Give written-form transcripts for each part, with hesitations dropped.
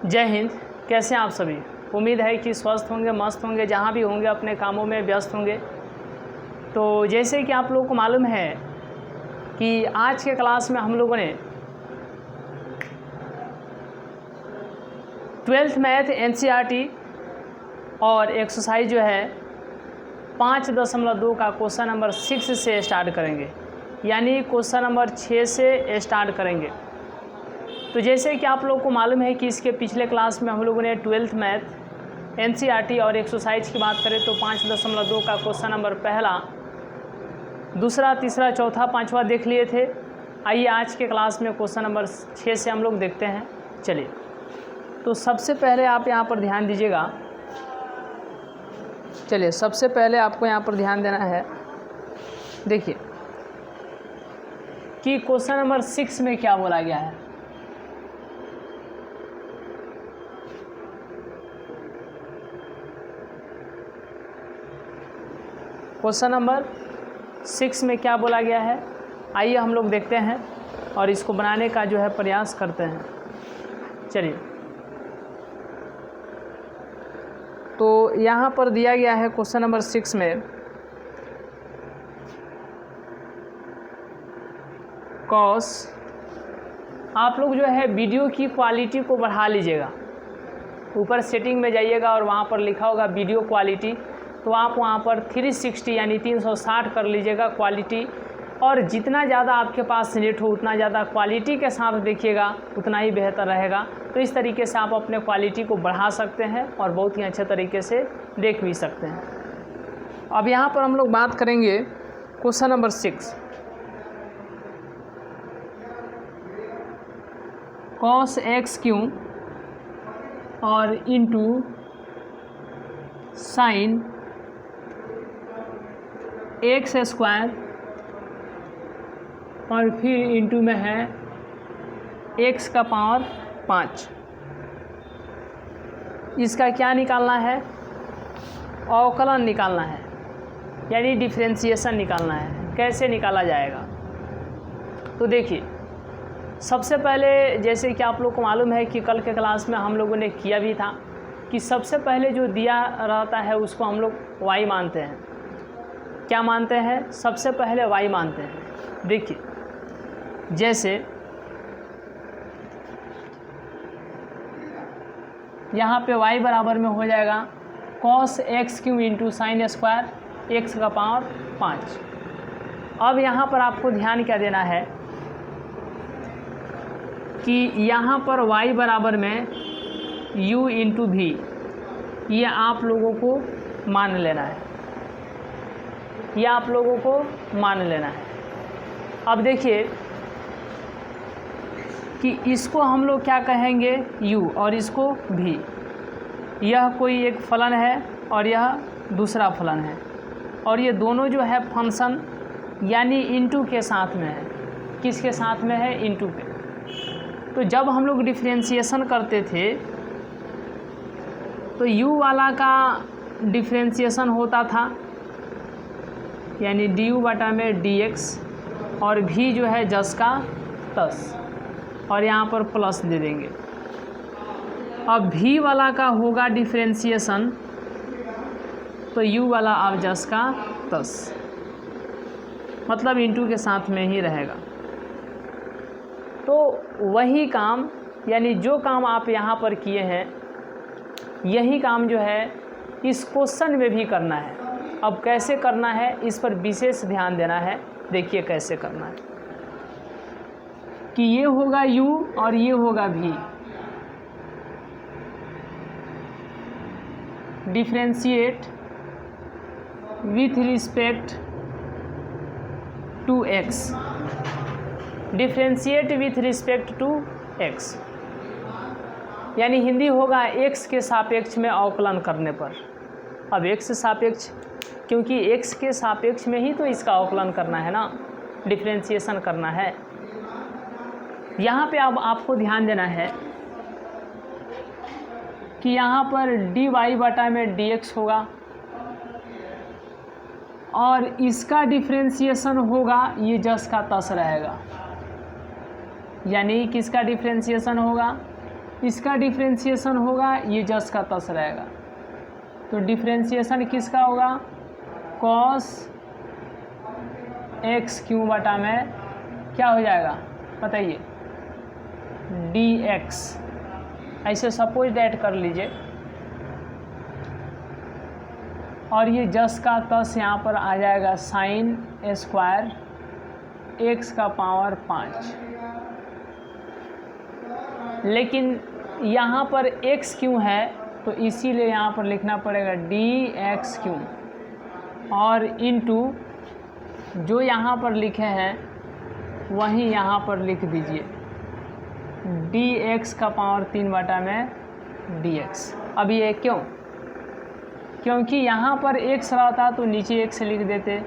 जय हिंद। कैसे हैं आप सभी? उम्मीद है कि स्वस्थ होंगे, मस्त होंगे, जहाँ भी होंगे अपने कामों में व्यस्त होंगे। तो जैसे कि आप लोगों को मालूम है कि आज के क्लास में हम लोगों ने 12th मैथ NCERT और एक्सरसाइज जो है 5.2 का क्वेश्चन नंबर 6 से स्टार्ट करेंगे, यानी क्वेश्चन नंबर 6 से स्टार्ट करेंगे। तो जैसे कि आप लोगों को मालूम है कि इसके पिछले क्लास में हम लोगों ने 12th मैथ NCERT और एक्सरसाइज की बात करें तो 5.2 का क्वेश्चन नंबर पहला, दूसरा, तीसरा, चौथा, पांचवा देख लिए थे। आइए आज के क्लास में क्वेश्चन नंबर 6 से हम लोग देखते हैं। चलिए, तो सबसे पहले आप यहाँ पर ध्यान दीजिएगा। चलिए, सबसे पहले आपको यहाँ पर ध्यान देना है। देखिए कि क्वेश्चन नंबर 6 में क्या बोला गया है। क्वेश्चन नंबर 6 में क्या बोला गया है, आइए हम लोग देखते हैं और इसको बनाने का जो है प्रयास करते हैं। चलिए, तो यहाँ पर दिया गया है क्वेश्चन नंबर 6 में कॉस, आप लोग जो है वीडियो की क्वालिटी को बढ़ा लीजिएगा। ऊपर सेटिंग में जाइएगा और वहाँ पर लिखा होगा वीडियो क्वालिटी, तो आप वहाँ पर 360 यानी 360 कर लीजिएगा क्वालिटी। और जितना ज़्यादा आपके पास नेट हो उतना ज़्यादा क्वालिटी के साथ देखिएगा, उतना ही बेहतर रहेगा। तो इस तरीके से आप अपने क्वालिटी को बढ़ा सकते हैं और बहुत ही अच्छे तरीके से देख भी सकते हैं। अब यहाँ पर हम लोग बात करेंगे question number 6, cos x Q और इंटू साइन एक्स स्क्वायर और फिर इंटू में है एक्स का पावर 5। इसका क्या निकालना है? अवकलन निकालना है, यानी डिफरेंशिएशन निकालना है। कैसे निकाला जाएगा? तो देखिए, सबसे पहले जैसे कि आप लोग को मालूम है कि कल के क्लास में हम लोगों ने किया भी था कि सबसे पहले जो दिया रहता है उसको हम लोग y मानते हैं। क्या मानते हैं? सबसे पहले y मानते हैं। देखिए, जैसे यहाँ पे y बराबर में हो जाएगा cos x Q into sine square x का पावर 5। अब यहाँ पर आपको ध्यान क्या देना है कि यहाँ पर y बराबर में u इंटू भी, ये आप लोगों को मान लेना है, यह आप लोगों को मान लेना है। अब देखिए कि इसको हम लोग क्या कहेंगे, u, और इसको भी। यह कोई एक फलन है और यह दूसरा फलन है, और ये दोनों जो है फंक्शन यानी इनटू के साथ में है। किसके साथ में है? इनटू के। तो जब हम लोग डिफरेंशिएशन करते थे तो u वाला का डिफरेंशिएशन होता था यानी du बटा में dx, और v जो है जस का तस, और यहाँ पर प्लस दे देंगे। अब v वाला का होगा डिफरेंशिएशन तो u वाला अब जस का तस, मतलब इंटू के साथ में ही रहेगा। तो वही काम, यानी जो काम आप यहाँ पर किए हैं यही काम जो है इस क्वेश्चन में भी करना है। अब कैसे करना है इस पर विशेष ध्यान देना है। देखिए कैसे करना है कि ये होगा u और ये होगा v। Differentiate with respect to x, differentiate with respect to x, यानी हिंदी होगा x के सापेक्ष में अवकलन करने पर। अब x सापेक्ष, क्योंकि x के सापेक्ष में ही तो इसका अवकलन करना है ना, डिफरेंशिएशन करना है। यहाँ पे अब आपको ध्यान देना है कि यहाँ पर dy बटा में dx होगा और इसका डिफरेंशिएशन होगा ये जस का तस रहेगा, यानी किसका डिफरेंशिएशन होगा? इसका डिफ्रेंशिएशन होगा, ये जस का तस रहेगा। तो डिफ्रेंशिएशन किसका होगा, कॉस एक्स क्यू बटा में क्या हो जाएगा बताइए, डी एक्स। ऐसे सपोज डैट कर लीजिए, और ये जस का तस यहाँ पर आ जाएगा साइन स्क्वायर एक्स का पावर 5। लेकिन यहाँ पर x क्यों है, तो इसीलिए यहाँ पर लिखना पड़ेगा डी एक्स क्यू, और इनटू जो यहाँ पर लिखे हैं वहीं यहाँ पर लिख दीजिए डी एक्स का पावर 3 बटा में डी एक्स। अब ये क्यों, क्योंकि यहाँ पर x रहता तो नीचे x लिख देते,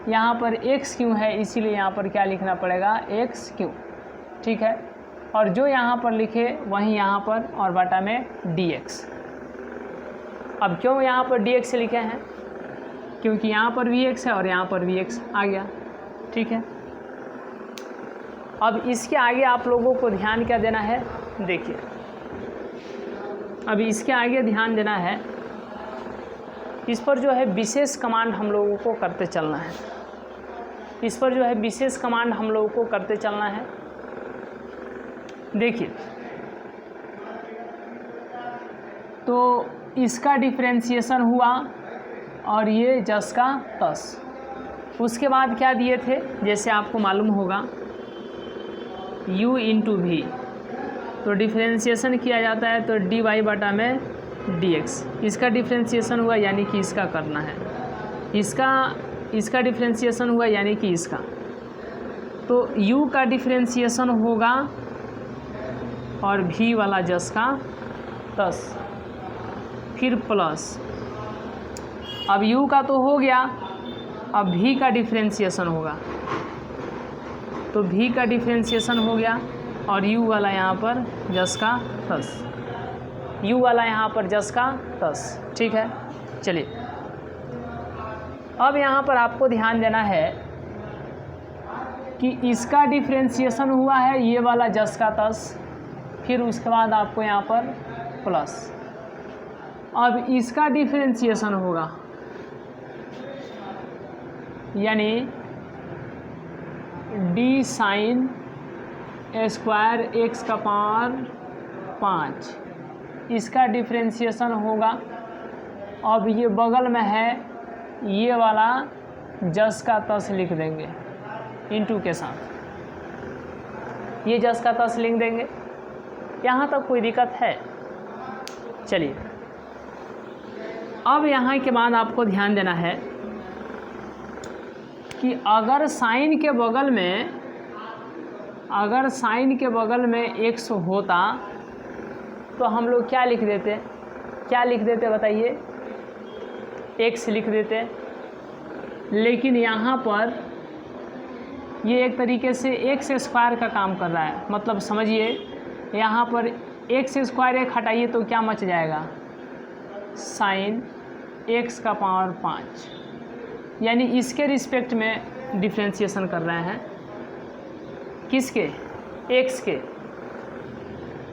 यहाँ पर x क्यों है इसीलिए यहाँ पर क्या लिखना पड़ेगा, x क्यों। ठीक है, और जो यहाँ पर लिखे वहीं यहाँ पर और बटा में dx। अब क्यों यहाँ पर dx लिखे हैं, क्योंकि यहाँ पर भी x है और यहाँ पर भी x आ गया। ठीक है, अब इसके आगे आप लोगों को ध्यान क्या देना है, देखिए अभी इसके आगे ध्यान देना है, इस पर जो है विशेष कमांड हम लोगों को करते चलना है। इस पर जो है विशेष कमांड हम लोगों को करते चलना है। देखिए, तो इसका डिफ्रेंशिएशन हुआ और ये जस का तस। उसके बाद क्या दिए थे, जैसे आपको मालूम होगा u इंटू वी, तो डिफ्रेंशिएशन किया जाता है तो डी वाई बटा में dx। इसका डिफ्रेंशिएशन हुआ यानी कि इसका करना है, इसका डिफ्रेंशिएशन हुआ यानी कि इसका, तो u का डिफ्रेंशिएशन होगा और v वाला जस का तस, फिर प्लस। अब u का तो हो गया, अब v का डिफ्रेंशिएशन होगा, तो v का डिफ्रेंशिएशन हो गया और u वाला यहाँ पर जस का तस, u वाला यहाँ पर जस का तस। ठीक है, चलिए अब यहाँ पर आपको ध्यान देना है कि इसका डिफ्रेंशिएशन हुआ है ये वाला जस का तस, फिर उसके बाद आपको यहाँ पर प्लस। अब इसका डिफ्रेंशिएशन होगा यानी डी साइन स्क्वायर एक्स का पावर 5, इसका डिफ्रेंशिएशन होगा। अब ये बगल में है ये वाला जस का तस लिख देंगे इनटू के साथ, ये जस का तस लिख देंगे। यहाँ तक कोई दिक्कत है? चलिए, अब यहाँ के बाद आपको ध्यान देना है कि अगर साइन के बगल में x होता तो हम लोग क्या लिख देते बताइए, x लिख देते। लेकिन यहाँ पर ये एक तरीके से एक्स स्क्वायर का काम कर रहा है, मतलब समझिए यहाँ पर एक्स स्क्वायर एक हटाइए तो क्या मच जाएगा, साइन एक्स का पावर 5, यानी इसके रिस्पेक्ट में डिफ्रेंशिएशन कर रहे हैं, किसके, एक्स के।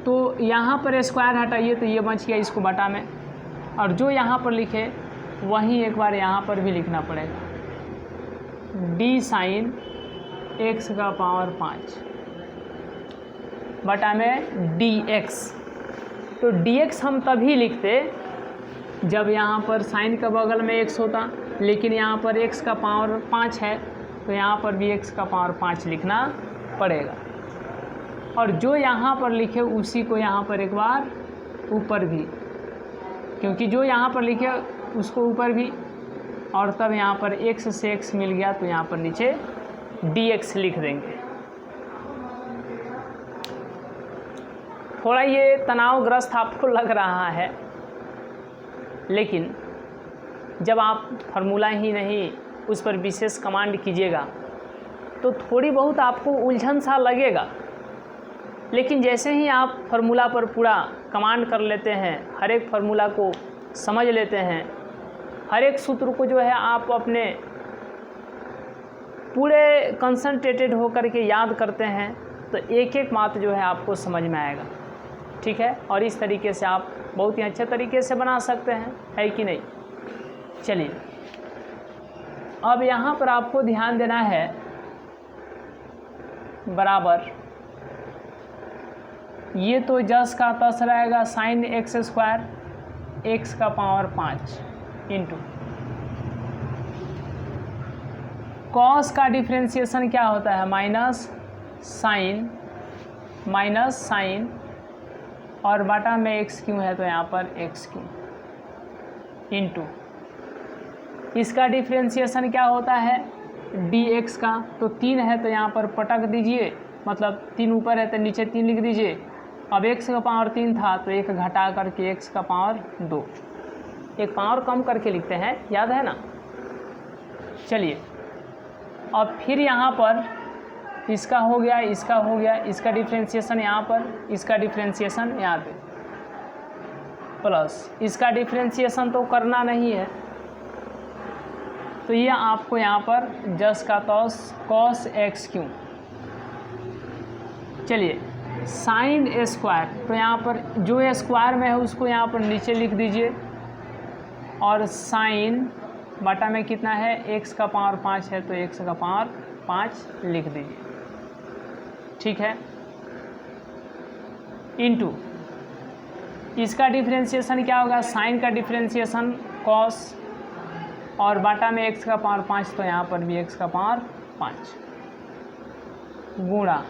तो यहाँ पर स्क्वायर हटाइए तो ये बच गया इसको बटा में, और जो यहाँ पर लिखे वहीं एक बार यहाँ पर भी लिखना पड़ेगा, डी साइन एक्स का पावर 5 बटा में डी एक्स। तो डी एक्स हम तभी लिखते जब यहाँ पर साइन के बगल में x होता, लेकिन यहाँ पर x का पावर 5 है तो यहाँ पर भी x का पावर 5 लिखना पड़ेगा। और जो यहाँ पर लिखे उसी को यहाँ पर एक बार ऊपर भी, क्योंकि जो यहाँ पर लिखे उसको ऊपर भी, और तब यहाँ पर x से x मिल गया तो यहाँ पर नीचे dx लिख देंगे। थोड़ा ये तनावग्रस्त आपको लग रहा है, लेकिन जब आप फार्मूला ही नहीं उस पर विशेष कमांड कीजिएगा तो थोड़ी बहुत आपको उलझन सा लगेगा। लेकिन जैसे ही आप फार्मूला पर पूरा कमांड कर लेते हैं, हर एक फार्मूला को समझ लेते हैं, हर एक सूत्र को जो है आप अपने पूरे कंसंट्रेटेड होकर के याद करते हैं, तो एक एक बात जो है आपको समझ में आएगा। ठीक है। और इस तरीके से आप बहुत ही अच्छे तरीके से बना सकते हैं, है कि नहीं। चलिए अब यहाँ पर आपको ध्यान देना है, बराबर ये तो जस का तस रहेगा साइन एक्स स्क्वायर एक्स का पावर 5 इंटू कॉस का डिफ्रेंशिएशन क्या होता है, माइनस साइन और बटा में एक्स क्यों है तो यहाँ पर एक्स क्यों इंटू इसका डिफ्रेंशिएशन क्या होता है डी एक्स का, तो 3 है तो यहाँ पर पटक दीजिए, मतलब 3 ऊपर है तो नीचे 3 लिख दीजिए। अब x का पावर 3 था तो 1 घटा करके x का पावर 2, एक पावर कम करके लिखते हैं, याद है ना। चलिए अब फिर यहाँ पर इसका हो गया, इसका हो गया, इसका डिफ्रेंशिएशन यहाँ पर, इसका डिफ्रेंशिएशन यहाँ पे, प्लस इसका डिफ्रेंशिएशन तो करना नहीं है, तो ये आपको यहाँ पर जस का तौस कॉस एक्स क्यों। चलिए साइन स्क्वायर, तो यहाँ पर जो स्क्वायर में है उसको यहाँ पर नीचे लिख दीजिए, और साइन बटा में कितना है एक्स का पावर 5 है तो एक्स का पावर 5 लिख दीजिए, ठीक है। इंटू इसका डिफ्रेंशिएशन क्या होगा, साइन का डिफ्रेंशिएशन कॉस और बाटा में x का पावर 5 तो यहाँ पर भी x का पावर 5 गुणा,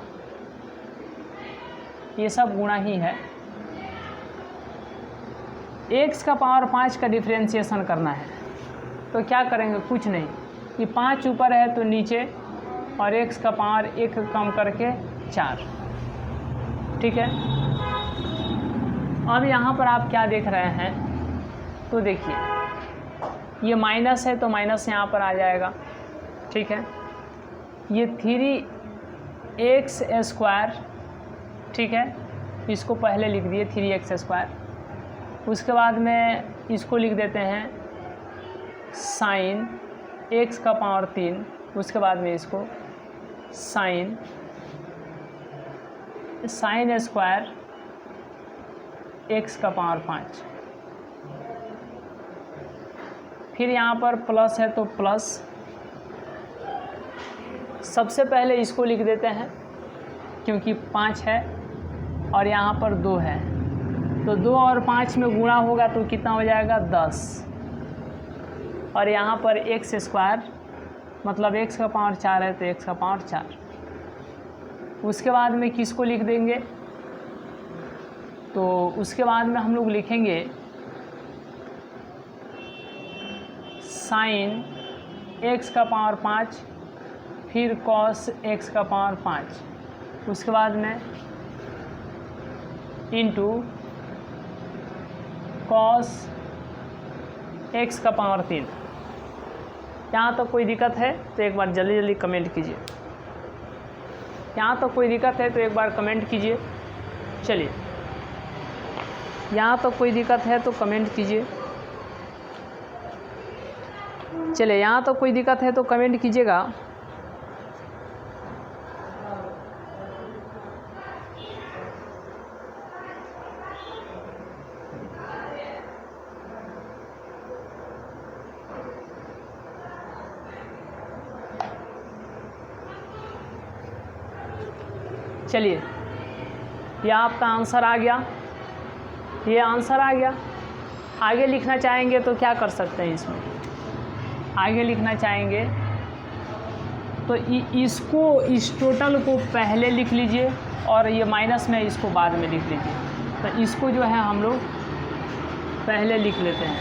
ये सब गुणा ही है, x का पावर 5 का डिफ्रेंशिएशन करना है तो क्या करेंगे, कुछ नहीं, ये 5 ऊपर है तो नीचे और x का पावर 1 कम करके 4, ठीक है। अब यहाँ पर आप क्या देख रहे हैं, तो देखिए ये माइनस है तो माइनस यहाँ पर आ जाएगा, ठीक है। ये 3x स्क्वायर, ठीक है, इसको पहले लिख दिए 3x स्क्वायर, उसके बाद में इसको लिख देते हैं साइन x का पावर 3, उसके बाद में इसको साइन स्क्वायर x का पावर 5, फिर यहाँ पर प्लस है तो प्लस, सबसे पहले इसको लिख देते हैं क्योंकि 5 है और यहाँ पर 2 है, तो 2 और 5 में गुणा होगा तो कितना हो जाएगा 10, और यहाँ पर एक्स स्क्वायर मतलब x का पावर 4 है तो x का पावर 4। उसके बाद में किसको लिख देंगे, तो उसके बाद में हम लोग लिखेंगे साइन x का पावर 5 फिर कॉस x का पावर 5, उसके बाद में इंटू कॉस x का पावर 3। यहाँ तो कोई दिक्कत है तो एक बार जल्दी जल्दी कमेंट कीजिए, यहाँ तो कोई दिक्कत है तो एक बार कमेंट कीजिए। चलिए यहाँ तो कोई दिक्कत है तो कमेंट कीजिए, चलिए यहाँ तो कोई दिक्कत है तो कमेंट कीजिएगा। चलिए यह आपका आंसर आ गया, ये आंसर आ गया। आगे लिखना चाहेंगे तो क्या कर सकते हैं, इसमें आगे लिखना चाहेंगे तो इसको इस टोटल को पहले लिख लीजिए और ये माइनस में इसको बाद में लिख लीजिए। तो इसको जो है हम लोग पहले लिख लेते हैं,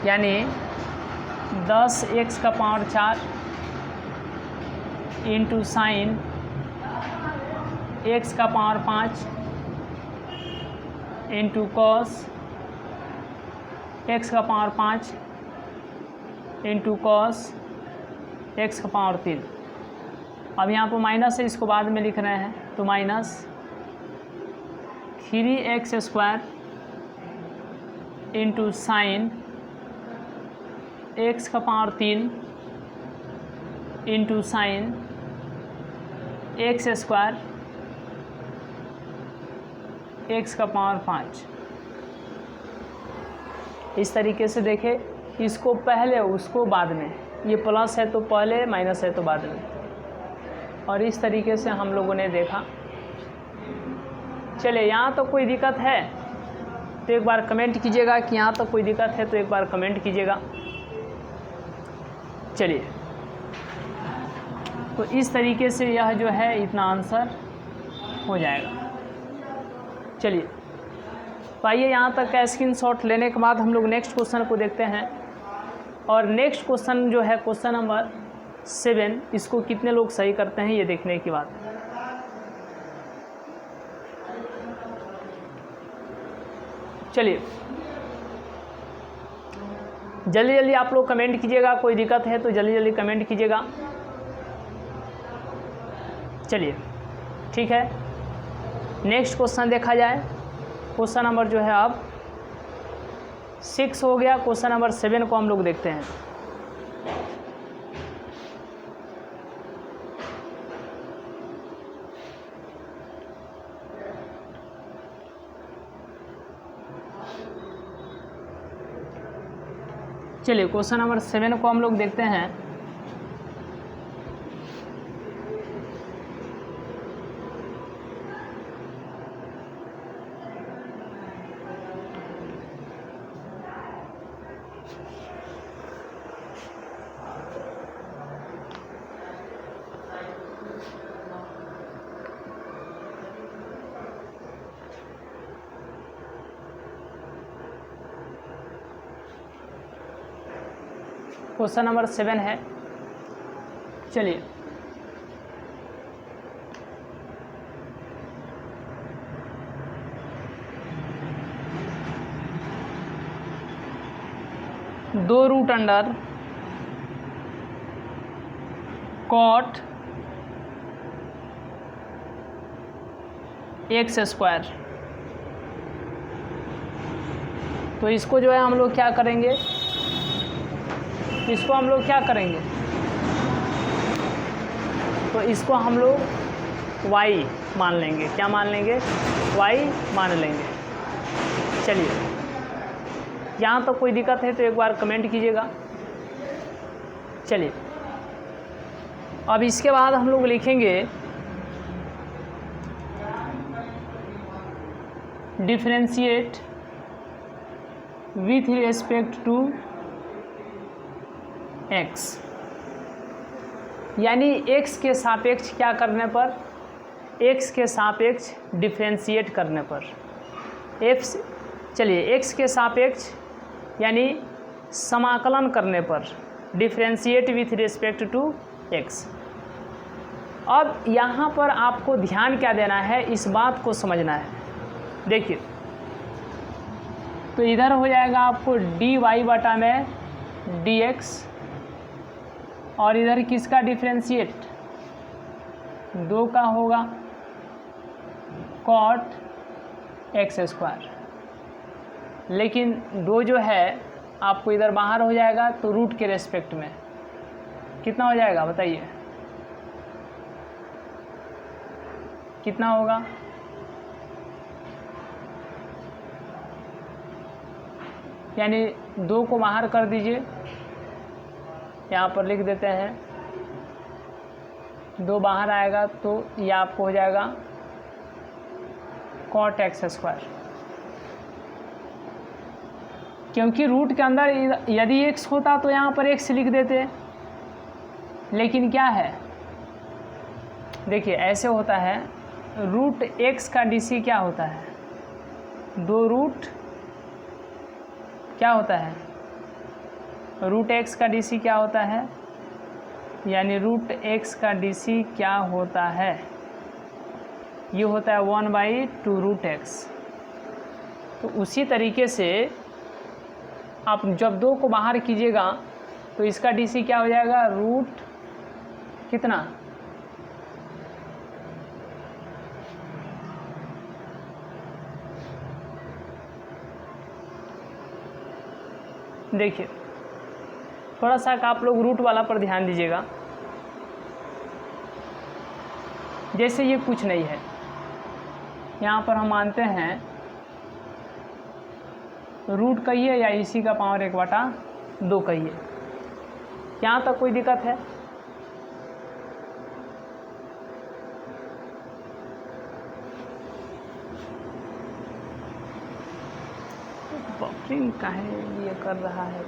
यानी 10x का पावर 4 इंटू साइन x का पावर 5 इंटू कॉस x का पावर 5 इंटू कॉस x का पावर 3। अब यहाँ पर माइनस है, इसको बाद में लिख रहे हैं तो minus 3x square into sine x का power 3 into sine x square x का पावर 5। इस तरीके से देखें, इसको पहले उसको बाद में, ये प्लस है तो पहले, माइनस है तो बाद में, और इस तरीके से हम लोगों ने देखा। चलिए, यहाँ तो कोई दिक्कत है तो एक बार कमेंट कीजिएगा कि यहाँ तो कोई दिक्कत है, तो एक बार कमेंट कीजिएगा। चलिए, तो इस तरीके से यह जो है इतना आंसर हो जाएगा। चलिए, तो आइए यहाँ तक का स्क्रीनशॉट लेने के बाद हम लोग नेक्स्ट क्वेश्चन को देखते हैं। और नेक्स्ट क्वेश्चन जो है क्वेश्चन नंबर 7, इसको कितने लोग सही करते हैं ये देखने की बात। चलिए, जल्दी जल्दी आप लोग कमेंट कीजिएगा, कोई दिक्कत है तो जल्दी जल्दी कमेंट कीजिएगा। चलिए, ठीक है, नेक्स्ट क्वेश्चन देखा जाए। क्वेश्चन नंबर जो है अब 6 हो गया। क्वेश्चन नंबर 7 को हम लोग देखते हैं। चलिए, क्वेश्चन नंबर 7 को हम लोग देखते हैं। क्वेश्चन नंबर 7 है। चलिए, दो root under cot x square, तो इसको जो है हम लोग क्या करेंगे, इसको हम लोग क्या करेंगे, तो इसको हम लोग y मान लेंगे। क्या मान लेंगे? y मान लेंगे। चलिए, यहाँ तो कोई दिक्कत है तो एक बार कमेंट कीजिएगा। चलिए, अब इसके बाद हम लोग लिखेंगे differentiate with respect to x, यानी x के सापेक्ष क्या करने पर, x के सापेक्ष डिफरेंशिएट करने पर चलिए x के सापेक्ष यानी समाकलन करने पर, differentiate with respect to x। अब यहाँ पर आपको ध्यान क्या देना है, इस बात को समझना है। देखिए, तो इधर हो जाएगा आपको dy बटा में dx, और इधर किसका डिफरेंशिएट, 2 का होगा कॉट एक्स स्क्वायर। लेकिन 2 जो है आपको इधर बाहर हो जाएगा, तो रूट के रेस्पेक्ट में कितना हो जाएगा बताइए, कितना होगा? यानी 2 को बाहर कर दीजिए, यहाँ पर लिख देते हैं, 2 बाहर आएगा तो ये आपको हो जाएगा कॉट एक्स स्क्वायर। क्योंकि रूट के अंदर यदि x होता तो यहाँ पर x लिख देते, लेकिन क्या है, देखिए ऐसे होता है, रूट x का DC क्या होता है, 2 रूट क्या होता है, रूट x का DC क्या होता है, यानी रूट x का DC क्या होता है, ये होता है 1/2 रूट x। तो उसी तरीके से आप जब 2 को बाहर कीजिएगा तो इसका DC क्या हो जाएगा, रूट कितना, देखिए थोड़ा सा आप लोग रूट वाला पर ध्यान दीजिएगा। जैसे ये कुछ नहीं है, यहाँ पर हम मानते हैं रूट कहिए या इसी का पावर 1/2 कहिए। यहाँ तक कोई दिक्कत है? बफरिंग काहे ये कर रहा है?